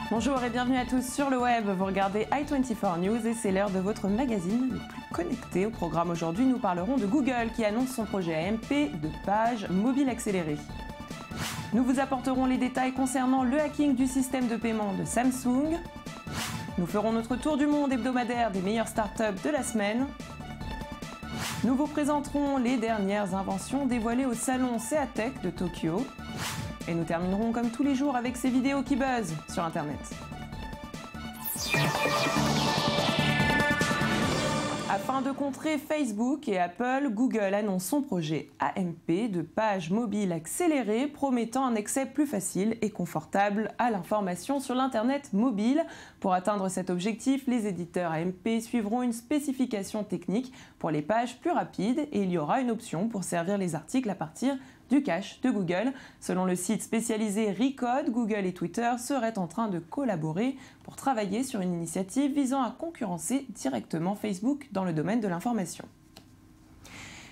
Bonjour et bienvenue à tous sur le web. Vous regardez i24 News et c'est l'heure de votre magazine le plus connecté. Au programme aujourd'hui, nous parlerons de Google qui annonce son projet AMP de page mobile accélérée. Nous vous apporterons les détails concernant le hacking du système de paiement de Samsung. Nous ferons notre tour du monde hebdomadaire des meilleures startups de la semaine. Nous vous présenterons les dernières inventions dévoilées au salon Seatech de Tokyo. Et nous terminerons comme tous les jours avec ces vidéos qui buzzent sur Internet. Afin de contrer Facebook et Apple, Google annonce son projet AMP de page mobile accélérée promettant un accès plus facile et confortable à l'information sur l'Internet mobile. Pour atteindre cet objectif, les éditeurs AMP suivront une spécification technique pour les pages plus rapides et il y aura une option pour servir les articles à partir du cache de Google. Selon le site spécialisé Recode, Google et Twitter seraient en train de collaborer pour travailler sur une initiative visant à concurrencer directement Facebook dans le domaine de l'information.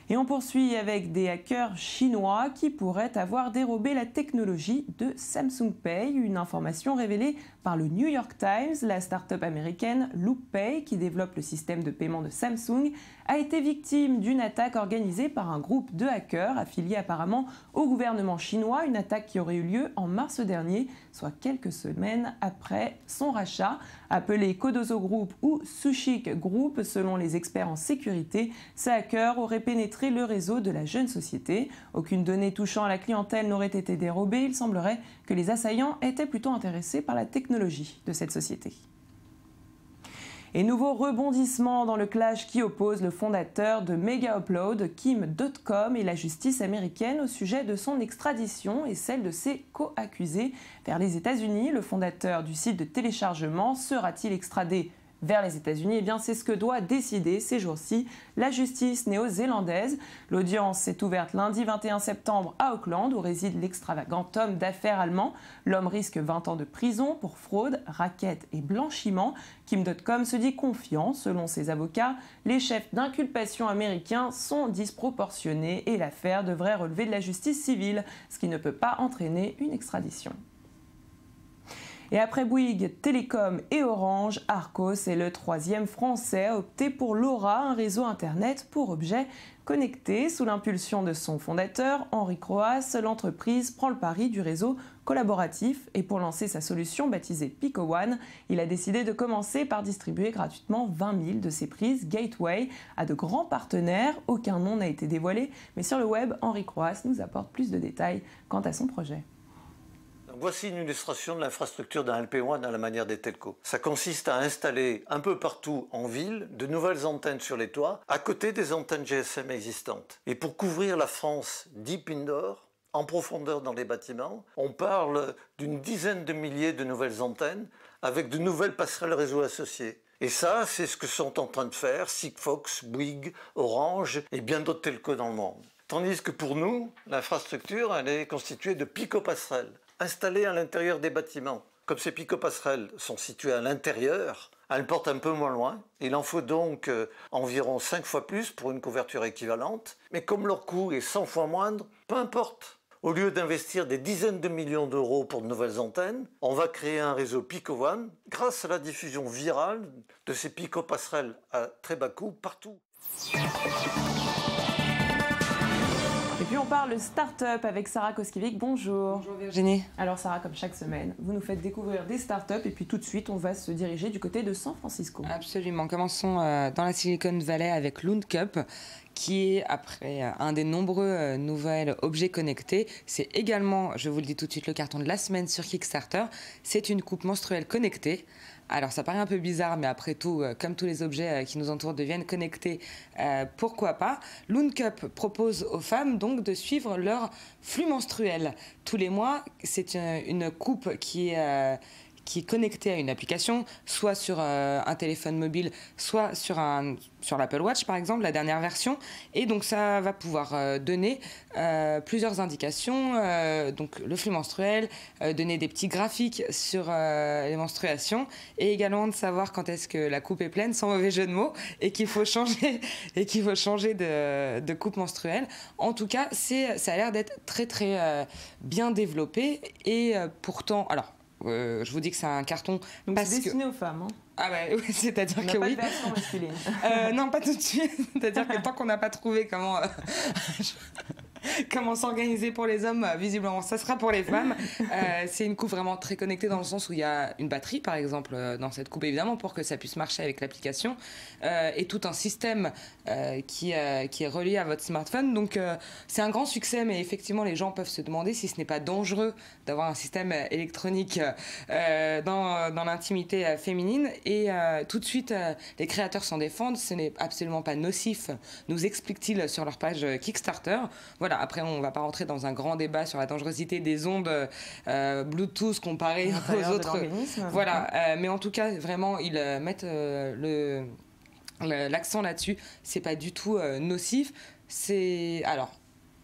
Et on poursuit avec des hackers chinois qui pourraient avoir dérobé la technologie de Samsung Pay. Une information révélée par le New York Times. La start-up américaine LoopPay, qui développe le système de paiement de Samsung, a été victime d'une attaque organisée par un groupe de hackers affiliés apparemment au gouvernement chinois. Une attaque qui aurait eu lieu en mars dernier, soit quelques semaines après son rachat. Appelé Kodozo Group ou Sushik Group, selon les experts en sécurité, ces hackers auraient pénétré le réseau de la jeune société. Aucune donnée touchant à la clientèle n'aurait été dérobée. Il semblerait que les assaillants étaient plutôt intéressés par la technologie de cette société. Et nouveau rebondissement dans le clash qui oppose le fondateur de Mega Upload, Kim Dotcom, et la justice américaine au sujet de son extradition et celle de ses co-accusés vers les États-Unis. Le fondateur du site de téléchargement sera-t-il extradé vers les États-Unis? Eh bien, c'est ce que doit décider ces jours-ci la justice néo-zélandaise. L'audience s'est ouverte lundi 21 septembre à Auckland, où réside l'extravagant homme d'affaires allemand. L'homme risque 20 ans de prison pour fraude, racket et blanchiment. Kim Dotcom se dit confiant. Selon ses avocats, les chefs d'inculpation américains sont disproportionnés et l'affaire devrait relever de la justice civile, ce qui ne peut pas entraîner une extradition. Et après Bouygues Télécom et Orange, Arcos est le troisième français à opter pour LoRa, un réseau Internet pour objets connectés. Sous l'impulsion de son fondateur, Henri Croas, l'entreprise prend le pari du réseau collaboratif. Et pour lancer sa solution baptisée Pico One, il a décidé de commencer par distribuer gratuitement 20 000 de ses prises Gateway à de grands partenaires. Aucun nom n'a été dévoilé, mais sur le web, Henri Croas nous apporte plus de détails quant à son projet. Voici une illustration de l'infrastructure d'un LP1 à la manière des telcos. Ça consiste à installer un peu partout en ville de nouvelles antennes sur les toits, à côté des antennes GSM existantes. Et pour couvrir la France deep indoor, en profondeur dans les bâtiments, on parle d'une dizaine de milliers de nouvelles antennes avec de nouvelles passerelles réseau associées. Et ça, c'est ce que sont en train de faire Sigfox, Bouygues, Orange et bien d'autres telcos dans le monde. Tandis que pour nous, l'infrastructure, elle est constituée de pico-passerelles installées à l'intérieur des bâtiments. Comme ces pico-passerelles sont situées à l'intérieur, elles portent un peu moins loin. Il en faut donc environ 5 fois plus pour une couverture équivalente. Mais comme leur coût est 100 fois moindre, peu importe. Au lieu d'investir des dizaines de millions d'euros pour de nouvelles antennes, on va créer un réseau Pico One grâce à la diffusion virale de ces pico-passerelles à très bas coût partout. Et puis on parle start-up avec Sarah Koskiewicz. Bonjour. Bonjour Virginie. Alors Sarah, comme chaque semaine, vous nous faites découvrir des start-up et puis tout de suite on va se diriger du côté de San Francisco. Absolument. Commençons dans la Silicon Valley avec Looncup, qui est, après un des nombreux nouveaux objets connectés, c'est également, je vous le dis tout de suite, le carton de la semaine sur Kickstarter. C'est une coupe menstruelle connectée. Alors ça paraît un peu bizarre, mais après tout, comme tous les objets qui nous entourent deviennent connectés, pourquoi pas. Looncup propose aux femmes donc de suivre leur flux menstruel tous les mois. C'est une coupe qui qui est connecté à une application, soit sur un téléphone mobile, soit sur l'Apple Watch par exemple, la dernière version. Et donc ça va pouvoir donner plusieurs indications, donc le flux menstruel, donner des petits graphiques sur les menstruations, et également de savoir quand est-ce que la coupe est pleine, sans mauvais jeu de mots, et qu'il faut changer de coupe menstruelle. En tout cas, ça a l'air d'être très très bien développé, et pourtant, alors je vous dis que c'est un carton. Donc c'est destiné aux femmes. Hein. Ah bah oui, c'est-à-dire que pas oui. de version masculine. Non, pas tout de suite. C'est-à-dire que tant qu'on n'a pas trouvé comment s'organiser pour les hommes, visiblement ça sera pour les femmes. C'est une coupe vraiment très connectée dans le sens où il y a une batterie par exemple dans cette coupe, évidemment, pour que ça puisse marcher avec l'application, et tout un système qui est relié à votre smartphone. Donc c'est un grand succès, mais effectivement les gens peuvent se demander si ce n'est pas dangereux d'avoir un système électronique dans l'intimité féminine. Et tout de suite les créateurs s'en défendent, ce n'est absolument pas nocif, nous expliquent-ils sur leur page Kickstarter. Voilà. Après, on ne va pas rentrer dans un grand débat sur la dangerosité des ondes Bluetooth comparées aux autres. Voilà, mais en tout cas, vraiment, ils mettent l'accent là-dessus. C'est pas du tout nocif. Alors,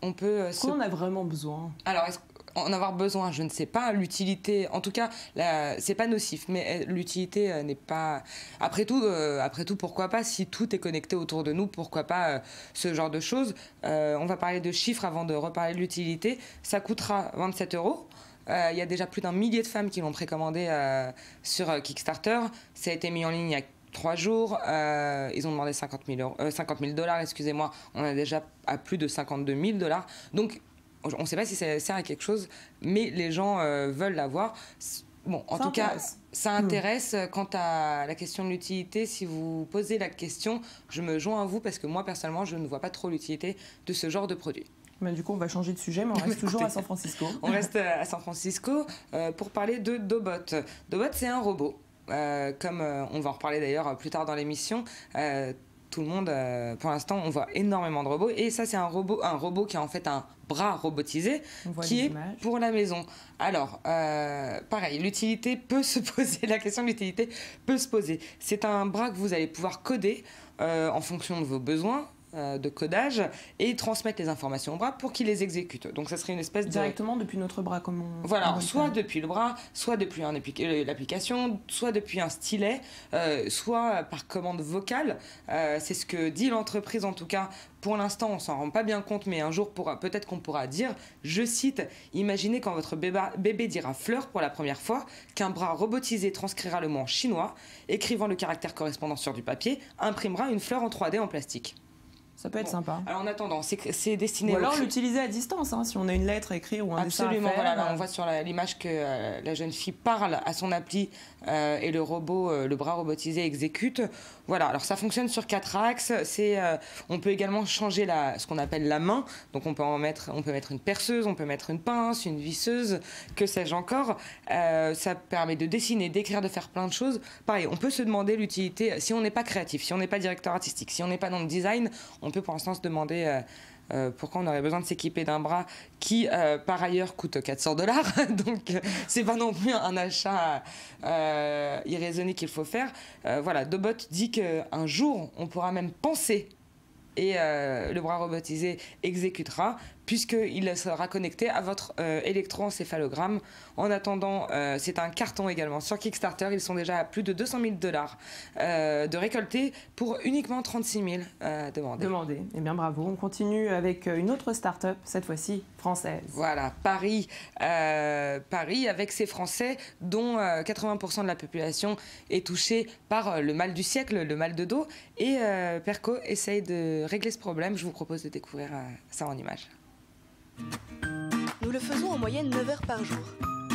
on peut. Est-ce qu'on en a vraiment besoin ? Alors, en avoir besoin, je ne sais pas. L'utilité, en tout cas, c'est pas nocif, mais l'utilité n'est pas. Après tout, pourquoi pas, si tout est connecté autour de nous, pourquoi pas ce genre de choses. On va parler de chiffres avant de reparler de l'utilité. Ça coûtera 27 €. Il y a déjà plus d'1 millier de femmes qui l'ont précommandé sur Kickstarter. Ça a été mis en ligne il y a 3 jours. Ils ont demandé 50 000 $, excusez-moi. On est déjà à plus de 52 000 $. Donc, on ne sait pas si ça sert à quelque chose, mais les gens veulent l'avoir. Bon, en tout cas, ça intéresse. Quant à la question de l'utilité, si vous posez la question, je me joins à vous parce que moi, personnellement, je ne vois pas trop l'utilité de ce genre de produit. Mais du coup, on va changer de sujet, mais on reste toujours à San Francisco. On reste à San Francisco pour parler de Dobot. Dobot, c'est un robot. Comme on va en reparler d'ailleurs plus tard dans l'émission. Tout le monde, pour l'instant, on voit énormément de robots. Et ça, c'est un robot qui a en fait un bras robotisé qui est pour la maison. Alors, pareil, l'utilité peut se poser. La question de l'utilité peut se poser. C'est un bras que vous allez pouvoir coder en fonction de vos besoins de codage et transmettre les informations au bras pour qu'il les exécute. Donc ça serait une espèce directement depuis notre bras, comme on... Voilà, soit depuis le bras, soit depuis l'application, soit depuis un stylet, soit par commande vocale. C'est ce que dit l'entreprise, en tout cas. Pour l'instant, on s'en rend pas bien compte, mais un jour, peut-être qu'on pourra dire, je cite, « Imaginez quand votre bébé dira fleur pour la première fois, qu'un bras robotisé transcrira le mot en chinois, écrivant le caractère correspondant sur du papier, imprimera une fleur en 3D en plastique. » Ça peut être sympa. Alors en attendant, c'est destiné... Ou alors l'utiliser à distance, hein, si on a une lettre à écrire ou un dessin à faire. Absolument, voilà, là, on voit sur l'image que la jeune fille parle à son appli et le robot, le bras robotisé exécute. Voilà, alors ça fonctionne sur 4 axes. On peut également changer ce qu'on appelle la main. Donc on peut mettre une perceuse, on peut mettre une pince, une visseuse, que sais-je encore. Ça permet de dessiner, d'écrire, de faire plein de choses. Pareil, on peut se demander l'utilité, si on n'est pas créatif, si on n'est pas directeur artistique, si on n'est pas dans le design, on peut pour l'instant se demander pourquoi on aurait besoin de s'équiper d'un bras qui, par ailleurs, coûte 400 $. Donc, c'est pas non plus un achat irraisonné qu'il faut faire. Voilà, Dobot dit qu'un jour, on pourra même penser et le bras robotisé exécutera puisqu'il sera connecté à votre électroencéphalogramme. En attendant, c'est un carton également sur Kickstarter. Ils sont déjà à plus de 200 000 $ de récoltés pour uniquement 36 000 demandés. Eh bien, bravo. On continue avec une autre start-up, cette fois-ci française. Voilà, Paris avec ses Français dont 80% de la population est touchée par le mal du siècle, le mal de dos. Et Perco essaye de régler ce problème. Je vous propose de découvrir ça en images. Nous le faisons en moyenne 9 heures par jour.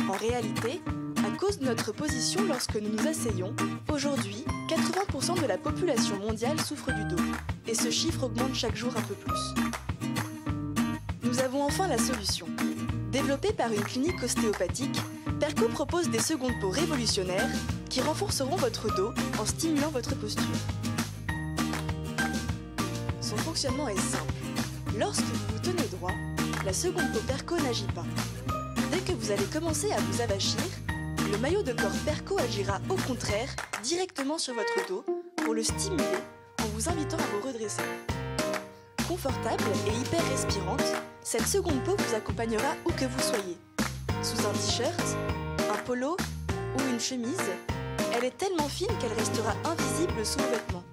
En réalité, à cause de notre position lorsque nous nous asseyons, aujourd'hui, 80% de la population mondiale souffre du dos. Et ce chiffre augmente chaque jour un peu plus. Nous avons enfin la solution. Développée par une clinique ostéopathique, Perco propose des secondes peaux révolutionnaires qui renforceront votre dos en stimulant votre posture. Son fonctionnement est simple. Lorsque vous vous tenez droit, la seconde peau Perco n'agit pas. Dès que vous allez commencer à vous avachir, Le maillot de corps Perco agira au contraire directement sur votre dos pour le stimuler en vous invitant à vous redresser. Confortable et hyper respirante, cette seconde peau vous accompagnera où que vous soyez. Sous un t-shirt, un polo ou une chemise, elle est tellement fine qu'elle restera invisible sous vos vêtements.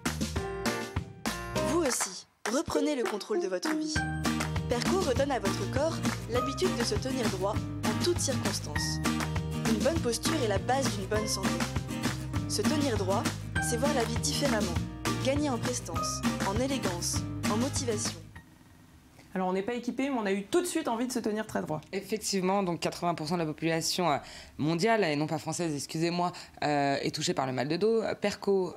Vous aussi, reprenez le contrôle de votre vie. Perco redonne à votre corps l'habitude de se tenir droit en toutes circonstances. Une bonne posture est la base d'une bonne santé. Se tenir droit, c'est voir la vie différemment, gagner en prestance, en élégance, en motivation. Alors on n'est pas équipé, mais on a eu tout de suite envie de se tenir très droit. Effectivement, donc 80% de la population mondiale, et non pas française, excusez-moi, est touchée par le mal de dos. Perco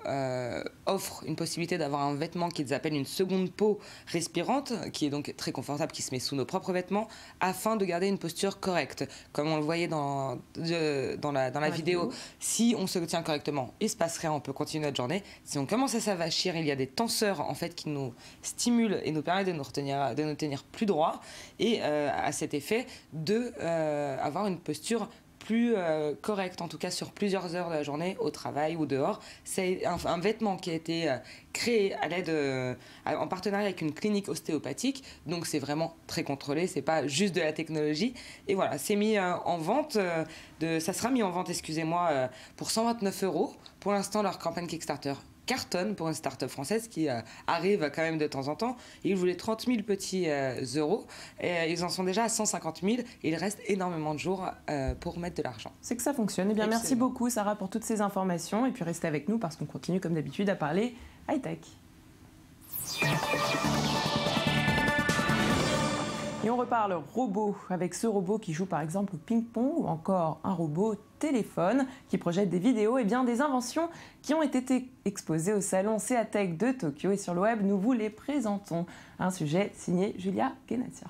offre une possibilité d'avoir un vêtement qu'ils appellent une seconde peau respirante, qui est donc très confortable, qui se met sous nos propres vêtements, afin de garder une posture correcte. Comme on le voyait dans la vidéo, si on se tient correctement, il ne se passe rien, on peut continuer notre journée. Si on commence à s'avachir, il y a des tenseurs en fait, qui nous stimulent et nous permettent de nous tenir plus droit et à cet effet d'avoir une posture plus correcte, en tout cas sur plusieurs heures de la journée, au travail ou dehors. C'est un vêtement qui a été créé à l'aide, en partenariat avec une clinique ostéopathique, donc c'est vraiment très contrôlé, c'est pas juste de la technologie. Et voilà, c'est mis en vente, ça sera mis en vente, excusez-moi, pour 129 €. Pour l'instant, leur campagne Kickstarter cartonne pour une start-up française qui arrive quand même de temps en temps. Ils voulaient 30 000 petits euros et ils en sont déjà à 150 000 et il reste énormément de jours pour mettre de l'argent. C'est que ça fonctionne. Eh bien, merci beaucoup Sarah pour toutes ces informations et puis restez avec nous parce qu'on continue comme d'habitude à parler high-tech. Et on reparle robot avec ce robot qui joue par exemple au ping-pong ou encore un robot téléphone qui projette des vidéos et bien des inventions qui ont été exposées au salon Seatech de Tokyo et sur le web nous vous les présentons. Un sujet signé Julia Genatia.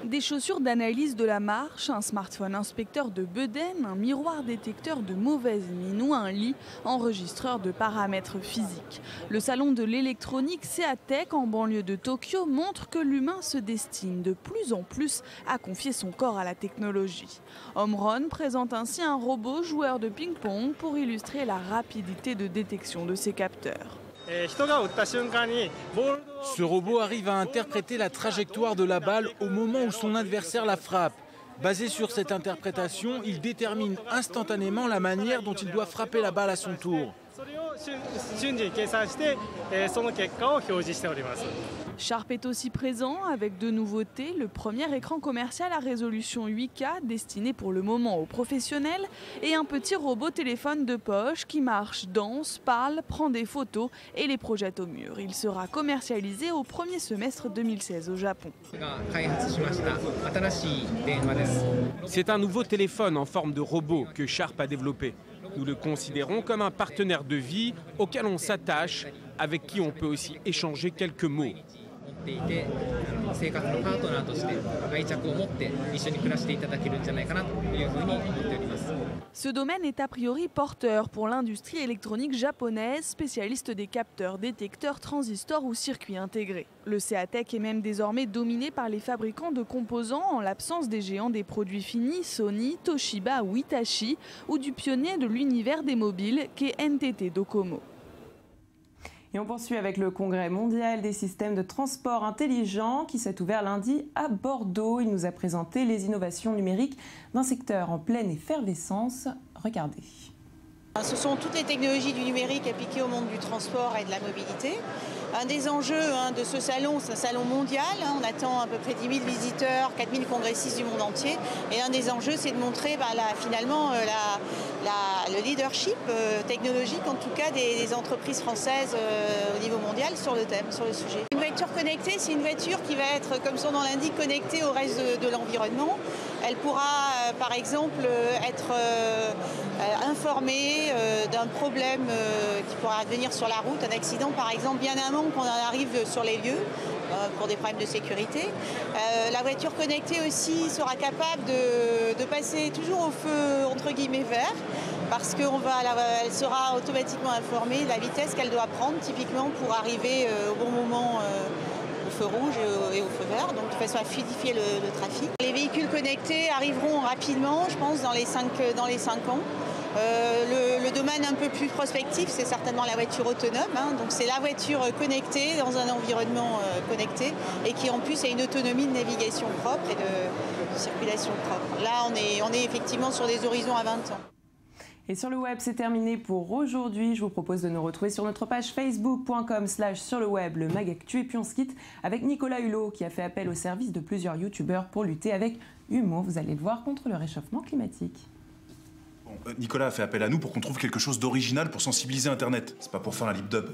Des chaussures d'analyse de la marche, un smartphone inspecteur de bedaine, un miroir détecteur de mauvaise mine ou un lit enregistreur de paramètres physiques. Le salon de l'électronique Seatech en banlieue de Tokyo montre que l'humain se destine de plus en plus à confier son corps à la technologie. Omron présente ainsi un robot joueur de ping-pong pour illustrer la rapidité de détection de ses capteurs. Ce robot arrive à interpréter la trajectoire de la balle au moment où son adversaire la frappe. Basé sur cette interprétation, il détermine instantanément la manière dont il doit frapper la balle à son tour. Sharp est aussi présent avec deux nouveautés. Le premier écran commercial à résolution 8K destiné pour le moment aux professionnels et un petit robot téléphone de poche qui marche, danse, parle, prend des photos et les projette au mur. Il sera commercialisé au premier semestre 2016 au Japon. C'est un nouveau téléphone en forme de robot que Sharp a développé. Nous le considérons comme un partenaire de vie auquel on s'attache, avec qui on peut aussi échanger quelques mots. Ce domaine est a priori porteur pour l'industrie électronique japonaise, spécialiste des capteurs, détecteurs, transistors ou circuits intégrés. Le Seatech est même désormais dominé par les fabricants de composants en l'absence des géants des produits finis, Sony, Toshiba ou Hitachi, ou du pionnier de l'univers des mobiles qu'est NTT Docomo. Et on poursuit avec le congrès mondial des systèmes de transport intelligents qui s'est ouvert lundi à Bordeaux. Il nous a présenté les innovations numériques d'un secteur en pleine effervescence. Regardez. Ce sont toutes les technologies du numérique appliquées au monde du transport et de la mobilité. Un des enjeux de ce salon, c'est un salon mondial. On attend à peu près 10 000 visiteurs, 4 000 congressistes du monde entier. Et un des enjeux, c'est de montrer finalement le leadership technologique, en tout cas des entreprises françaises au niveau mondial sur le thème, sur le sujet. Une voiture connectée, c'est une voiture qui va être, comme son nom l'indique, connectée au reste de l'environnement. Elle pourra, par exemple, être informée d'un problème qui pourra advenir sur la route, un accident par exemple, bien avant qu'on arrive sur les lieux pour des problèmes de sécurité. La voiture connectée aussi sera capable de passer toujours au feu entre guillemets vert parce qu'elle sera automatiquement informée de la vitesse qu'elle doit prendre typiquement pour arriver au bon moment au feu rouge et au feu vert, donc de façon à fluidifier le trafic. Les véhicules connectés arriveront rapidement, je pense, dans les 5 ans. Le domaine un peu plus prospectif, c'est certainement la voiture autonome. Donc c'est la voiture connectée dans un environnement connecté et qui en plus a une autonomie de navigation propre et de circulation propre. Là, on est effectivement sur des horizons à 20 ans. Et sur le web, c'est terminé pour aujourd'hui. Je vous propose de nous retrouver sur notre page facebook.com/surleweb, le Magactu. Et puis on se quitte avec Nicolas Hulot qui a fait appel au service de plusieurs youtubeurs pour lutter avec humour, vous allez le voir, contre le réchauffement climatique. Nicolas a fait appel à nous pour qu'on trouve quelque chose d'original pour sensibiliser Internet. C'est pas pour faire un lip dub.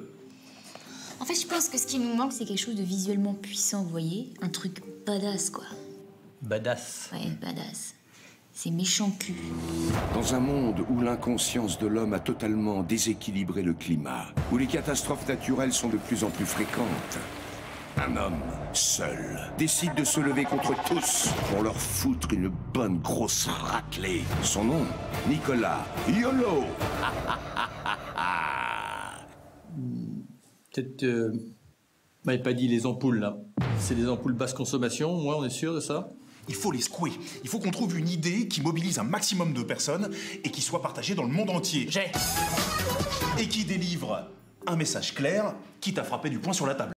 En fait, je pense que ce qui nous manque, c'est quelque chose de visuellement puissant, vous voyez? Un truc badass, quoi. Badass. Ouais, badass. C'est méchant cul. Dans un monde où l'inconscience de l'homme a totalement déséquilibré le climat, où les catastrophes naturelles sont de plus en plus fréquentes, un homme, seul, décide de se lever contre tous pour leur foutre une bonne grosse raclée. Son nom, Nicolas YOLO. Peut-être... m'avez pas dit les ampoules, là. C'est des ampoules basse consommation, au moins, on est sûr de ça? Il faut les secouer. Il faut qu'on trouve une idée qui mobilise un maximum de personnes et qui soit partagée dans le monde entier. Et qui délivre un message clair, quitte à frapper du poing sur la table.